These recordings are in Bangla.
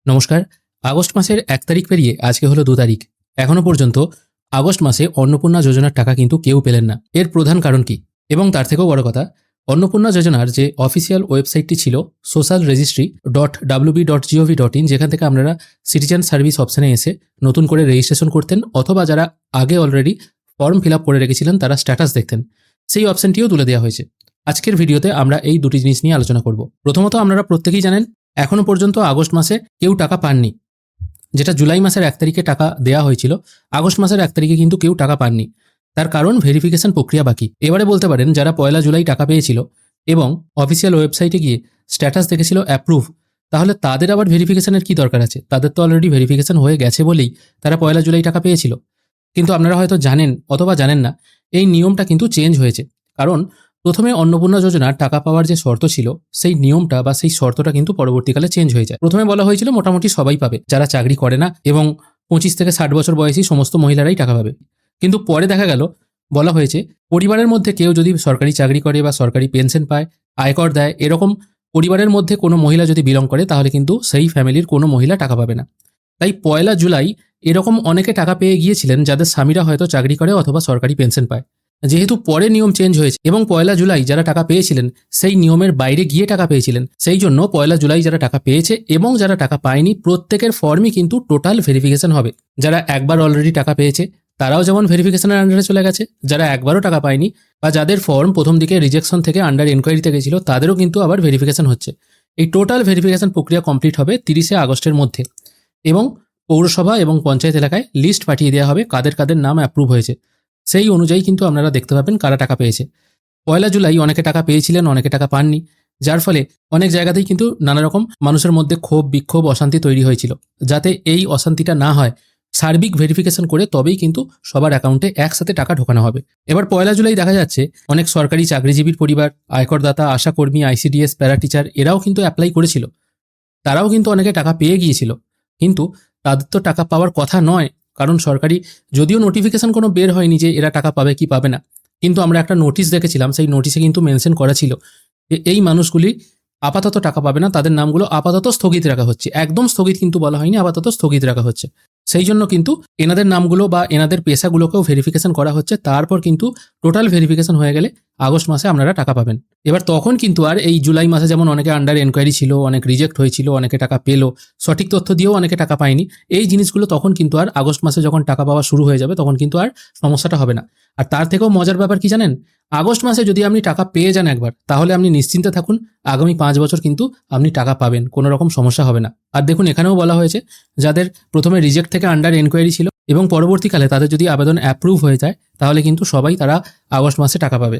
নমস্কার। আগস্ট মাসের ১ তারিখ পেরিয়ে আজকে হলো ২ তারিখ। এখনো পর্যন্ত আগস্ট মাসে অন্নপূর্ণা যোজনার টাকা কিন্তু কেউ পেলেন না। এর প্রধান কারণ কি? এবং তার থেকেও বড় কথা, অন্নপূর্ণা যোজনার যে অফিসিয়াল ওয়েবসাইটটি ছিল socialregistry.wb.gov.in, যেখান থেকে আপনারা সিটিজেন সার্ভিস অপশনে এসে নতুন করে রেজিস্ট্রেশন করতেন, অথবা যারা আগে অলরেডি ফর্ম ফিল আপ করে রেখেছিলেন তারা স্ট্যাটাস দেখতেন, সেই অপশনটিও তুলে দেওয়া হয়েছে। আজকের ভিডিওতে আমরা এই দুটি জিনিস নিয়ে আলোচনা করব। প্রথমত, আপনারা প্রত্যেকেই জানেন এখনো পর্যন্ত আগস্ট মাসে কেউ টাকা পাননি। যেটা জুলাই মাসের ১ তারিখে টাকা দেওয়া হয়েছিল, আগস্ট মাসের ১ তারিখে কিন্তু কেউ টাকা পাননি। তার কারণ ভেরিফিকেশন প্রক্রিয়া বাকি। এবারে বলতে পারেন যারা ১লা জুলাই টাকা পেয়েছিল এবং অফিসিয়াল ওয়েবসাইটে গিয়ে স্ট্যাটাস দেখেছিল অ্যাপ্রুভ, তাহলে তাদের আবার ভেরিফিকেশনের কি দরকার আছে? তাদের তো অলরেডি ভেরিফিকেশন হয়ে গেছে বলেই তারা ১লা জুলাই টাকা পেয়েছিল। কিন্তু আপনারা হয়তো জানেন অথবা জানেন না, এই নিয়মটা কিন্তু চেঞ্জ হয়েছে। কারণ প্রথমে অন্নপূর্ণা যোজনার টাকা পাওয়ার যে শর্ত ছিল, সেই নিয়মটা বা সেই শর্তটা কিন্তু পরবর্তীকালে চেঞ্জ হয়ে যায়। প্রথমে বলা হয়েছিল মোটামুটি সবাই পাবে, যারা চাকরি করে না এবং ২৫ থেকে ৬০ বছর বয়সী সমস্ত মহিলারাই টাকা পাবে। কিন্তু পরে দেখা গেল বলা হয়েছে পরিবারের মধ্যে কেউ যদি সরকারি চাকরি করে বা সরকারি পেনশন পায়, আয়কর দেয়, এরকম পরিবারের মধ্যে কোনো মহিলা যদি বিলং করে, তাহলে কিন্তু সেই ফ্যামিলির কোনো মহিলা টাকা পাবে না। তাই ১লা জুলাই এরকম অনেকে টাকা পেয়ে গিয়েছিলেন যাদের স্বামীরা হয়তো চাকরি করে অথবা সরকারি পেনশন পায়। যেহেতু পরে নিয়ম চেঞ্জ হয়েছে এবং ১লা জুলাই যারা টাকা পেয়েছিলেন সেই নিয়মের বাইরে গিয়ে টাকা পেয়েছিলেন, সেই জন্য ১লা জুলাই যারা টাকা পেয়েছে এবং যারা টাকা পায়নি, প্রত্যেকের ফর্মই কিন্তু টোটাল ভেরিফিকেশন হবে। যারা একবার অলরেডি টাকা পেয়েছে তারাও যেমন ভেরিফিকেশনের আন্ডারে চলে গেছে, যারা একবারও টাকা পায়নি বা যাদের ফর্ম প্রথম দিকে রিজেকশন থেকে আন্ডার এনকোয়ারিতে গেছিল, তাদেরও কিন্তু আবার ভেরিফিকেশন হচ্ছে। এই টোটাল ভেরিফিকেশন প্রক্রিয়া কমপ্লিট হবে ৩০শে আগস্টের মধ্যে এবং পৌরসভা এবং পঞ্চায়েত এলাকায় লিস্ট পাঠিয়ে দেওয়া হবে কাদের কাদের নাম অ্যাপ্রুভ হয়েছে। সেই অনুযায়ী কিন্তু আপনারা দেখতে পাবেন কারা টাকা পেয়েছে। ১লা জুলাই অনেকে টাকা পেয়েছিলেন, অনেকে টাকা পাননি, যার ফলে অনেক জায়গাতেই কিন্তু নানা রকম মানুষের মধ্যে ক্ষোভ, বিক্ষোভ, অশান্তি তৈরি হয়েছিল। যাতে এই অশান্তিটা না হয়, সার্বিক ভেরিফিকেশন করে তবেই কিন্তু সবার অ্যাকাউন্টে একসাথে টাকা ঢোকানো হবে। এবার ১লা জুলাই দেখা যাচ্ছে অনেক সরকারি চাকরিজীবীর পরিবার, আয়করদাতা, আশাকর্মী, আইসিডিএস, প্যারা টিচার এরাও কিন্তু অ্যাপ্লাই করেছিল। তারাও কিন্তু অনেকে টাকা পেয়ে গিয়েছিল, কিন্তু তাদের তো টাকা পাওয়ার কথা নয়। কারণ সরকারি যদিও নোটিফিকেশন কোনো বের হয়নি যে এরা টাকা পাবে কি পাবে না, কিন্তু আমরা একটা নোটিশ দেখেছিলাম, সেই নোটিশে কিন্তু মেনশন করা ছিল যে এই মানুষগুলি আপাতত টাকা পাবে না, তাদের নামগুলো আপাতত স্থগিত রাখা হচ্ছে। একদম স্থগিত কিন্তু বলা হয়নি, আপাতত স্থগিত রাখা হচ্ছে। সেই জন্য কিন্তু এনাদের নামগুলো বা এনাদের পেশাগুলোকেও ভেরিফিকেশন করা হচ্ছে। তারপর কিন্তু টোটাল ভেরিফিকেশন হয়ে গেলে আগস্ট মাসে আপনারা টাকা পাবেন। এবার তখন কিন্তু আর এই জুলাই মাসে যেমন অনেকে আন্ডার এনকোয়ারি ছিল, অনেক রিজেক্ট হয়েছিল, অনেকে টাকা পেলো, সঠিক তথ্য দিয়েও অনেকে টাকা পায়নি, এই জিনিসগুলো তখন কিন্তু আর আগস্ট মাসে যখন টাকা পাওয়া শুরু হয়ে যাবে তখন কিন্তু আর সমস্যাটা হবে না। আর তার থেকেও মজার ব্যাপার কি জানেন? আগস্ট মাসে যদি আপনি টাকা পেয়ে যান একবার, তাহলে আপনি নিশ্চিন্তে থাকুন, আগামী ৫ বছর কিন্তু আপনি টাকা পাবেন, কোনো রকম সমস্যা হবে না। আর দেখুন, এখানেও বলা হয়েছে যাদের প্রথমে রিজেক্ট থেকে আন্ডার এনকোয়ারি ছিল এবং পরবর্তীকালে তাদের যদি আবেদন অ্যাপ্রুভ হয়ে যায়, তাহলে কিন্তু সবাই তারা আগস্ট মাসে টাকা পাবে।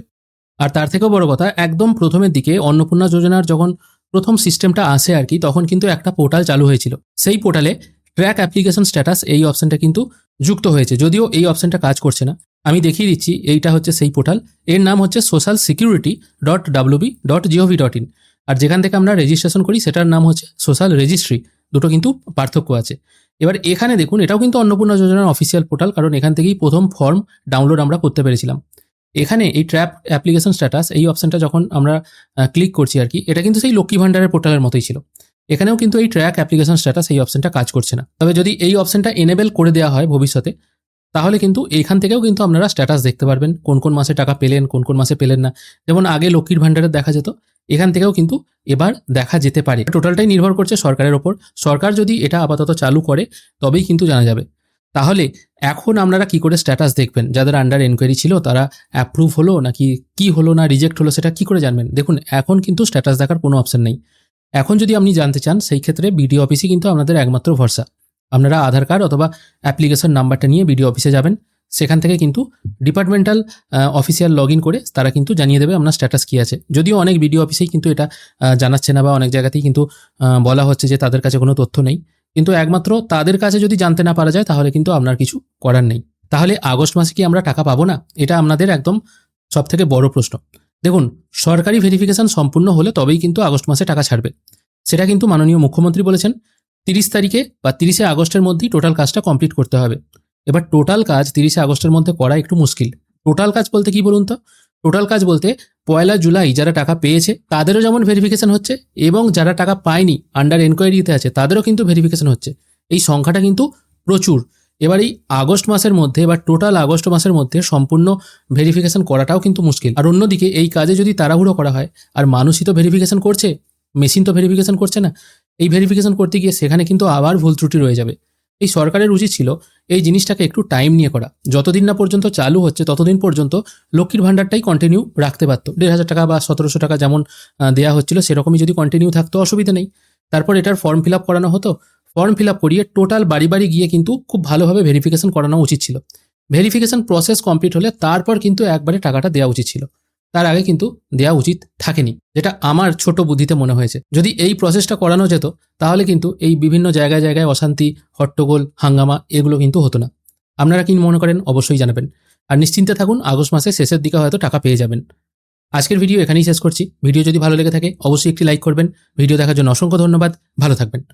আর তার থেকেও বড় কথা, একদম প্রথমের দিকে অন্নপূর্ণা যোজনার যখন প্রথম সিস্টেমটা আসে আর কি, তখন কিন্তু একটা পোর্টাল চালু হয়েছিল। সেই পোর্টালে ট্র্যাক অ্যাপ্লিকেশন স্ট্যাটাস এই অপশনটা কিন্তু যুক্ত হয়েছে, যদিও এই অপশনটা কাজ করছে না। আমি দেখিয়ে দিচ্ছি, এইটা হচ্ছে সেই পোর্টাল। এর নাম হচ্ছে socialsecurity.wb.gov.in। আর যেখান থেকে আমরা রেজিস্ট্রেশন করি সেটার নাম হচ্ছে সোশ্যাল রেজিস্ট্রি। দুটো কিন্তু পার্থক্য আছে। এবার এখানে দেখুন, এটাও কিন্তু অন্নপূর্ণা যোজনার অফিসিয়াল পোর্টাল, কারণ এখান থেকেই প্রথম ফর্ম ডাউনলোড আমরা করতে পেরেছিলাম। এখানে এই ট্র্যাপ অ্যাপ্লিকেশন স্ট্যাটাস এই অপশনটা যখন আমরা ক্লিক করছি আর কি, এটা কিন্তু সেই লক্ষ্মী ভাণ্ডারের পোর্টালের মতোই ছিল। এখানেও কিন্তু এই ট্র্যাক অ্যাপ্লিকেশন স্ট্যাটাস এই অপশনটা কাজ করছে না। তবে যদি এই অপশনটা এনেবেল করে দেওয়া হয় ভবিষ্যতে, তাহলে কিন্তু এইখান থেকেও কিন্তু আপনারা স্ট্যাটাস দেখতে পারবেন, কোন কোন মাসে টাকা পেলেন, কোন কোন মাসে পেলেন না। যেমন আগে লক্ষ্মীর ভাণ্ডারের দেখা যেত, এখান থেকেও কিন্তু এবার দেখা যেতে পারে। টোটালটাই নির্ভর করছে সরকারের ওপর। সরকার যদি এটা আপাতত চালু করে তবেই কিন্তু জানা যাবে। তাহলে এখন আপনারা কি করে স্ট্যাটাস দেখবেন? যাদের আন্ডার এনকোয়ারি ছিল তারা অ্যাপ্রুভ হলো নাকি কি হলো না রিজেক্ট হলো, সেটা কি করে জানবেন? দেখুন, এখন কিন্তু স্ট্যাটাস দেখার কোনো অপশন নেই। এখন যদি আপনি জানতে চান, সেই ক্ষেত্রে বিডিও অফিসই কিন্তু আপনাদের একমাত্র ভরসা। আপনারা আধার কার্ড অথবা অ্যাপ্লিকেশন নাম্বারটা নিয়ে বিডিও অফিসে যাবেন। সেখান থেকে কিন্তু ডিপার্টমেন্টাল অফিসিয়াল লগ ইন করে তারা কিন্তু জানিয়ে দেবে আপনার স্ট্যাটাস কী আছে। যদিও অনেক বিডিও অফিসেই কিন্তু এটা জানাচ্ছে না, বা অনেক জায়গাতেই কিন্তু বলা হচ্ছে যে তাদের কাছে কোনো তথ্য নেই। কিন্তু একমাত্র তাদের কাছে যদি জানতে না পারা যায়, তাহলে কিন্তু আপনার কিছু করার নেই। তাহলে আগস্ট মাসে কি আমরা টাকা পাবো না? এটা আপনাদের একদম সবথেকে বড় প্রশ্ন। দেখুন, সরকারি ভেরিফিকেশন সম্পূর্ণ হলে তবেই কিন্তু আগস্ট মাসে টাকা ছাড়বে। সেটা কিন্তু মাননীয় মুখ্যমন্ত্রী বলেছেন ৩০ তারিখে বা ৩০শে আগস্টের মধ্যেই টোটাল কাজটা কমপ্লিট করতে হবে। এবার টোটাল কাজ ৩০শে আগস্টের মধ্যে করা একটু মুশকিল। টোটাল কাজ বলতে কি বলুন তো? টোটাল কাজ বলতে 1 জুলাই যারা টাকা পেয়েছে তাদেরও যেমন ভেরিফিকেশন হচ্ছে এবং যারা টাকা পায়নি আন্ডার এনকোয়ারিতে আছে তাদেরও কিন্তু ভেরিফিকেশন হচ্ছে। এই সংখ্যাটা কিন্তু প্রচুর। এবার এই আগস্ট মাসের মধ্যে বা টোটাল আগস্ট মাসের মধ্যে সম্পূর্ণ ভেরিফিকেশন করাটাও কিন্তু মুশকিল। আর অন্যদিকে এই কাজে যদি তাড়াহুড়ো করা হয়, আর মানুষই তো ভেরিফিকেশন করছে, মেশিন তো ভেরিফিকেশন করছে না, এই ভেরিফিকেশন করতে গিয়ে সেখানে কিন্তু আবার ভুল ত্রুটি রয়ে যাবে। এই সরকারের উচিত ছিল এই জিনিসটাকে একটু টাইম নিয়ে করা। যতদিন না পর্যন্ত চালু হচ্ছে ততদিন পর্যন্ত লক্ষ্মীর ভাণ্ডারটাই কন্টিনিউ রাখতে পারতো। 1,500 টাকা বা 1,700 টাকা যেমন দেওয়া হচ্ছিল সেরকমই যদি কন্টিনিউ থাকতো অসুবিধা নেই। তারপর এটার ফর্ম ফিল আপ করানো হতো, ফর্ম ফিল আপ করিয়ে টোটাল বাড়ি বাড়ি গিয়ে কিন্তু খুব ভালোভাবে ভেরিফিকেশন করানো উচিত ছিল। ভেরিফিকেশন প্রসেস কমপ্লিট হলে তারপর কিন্তু একবারে টাকাটা দেওয়া উচিত ছিল, তার আগে কিন্তু দেওয়া উচিত থাকেনি, যেটা আমার ছোট বুদ্ধিতে মনে হয়েছে। যদি এই প্রসেসটা করানো যেত তাহলে কিন্তু এই বিভিন্ন জায়গায় জায়গায় অশান্তি, হট্টগোল, হাঙ্গামা এগুলো কিন্তু হতো না। আপনারা কি মনে করেন অবশ্যই জানাবেন। আর নিশ্চিন্তে থাকুন, আগস্ট মাসের শেষের দিকে হয়তো টাকা পেয়ে যাবেন। আজকের ভিডিও এখানেই শেষ করছি। ভিডিও যদি ভালো লেগে থাকে অবশ্যই একটি লাইক করবেন। ভিডিও দেখার জন্য অসংখ্য ধন্যবাদ। ভালো থাকবেন।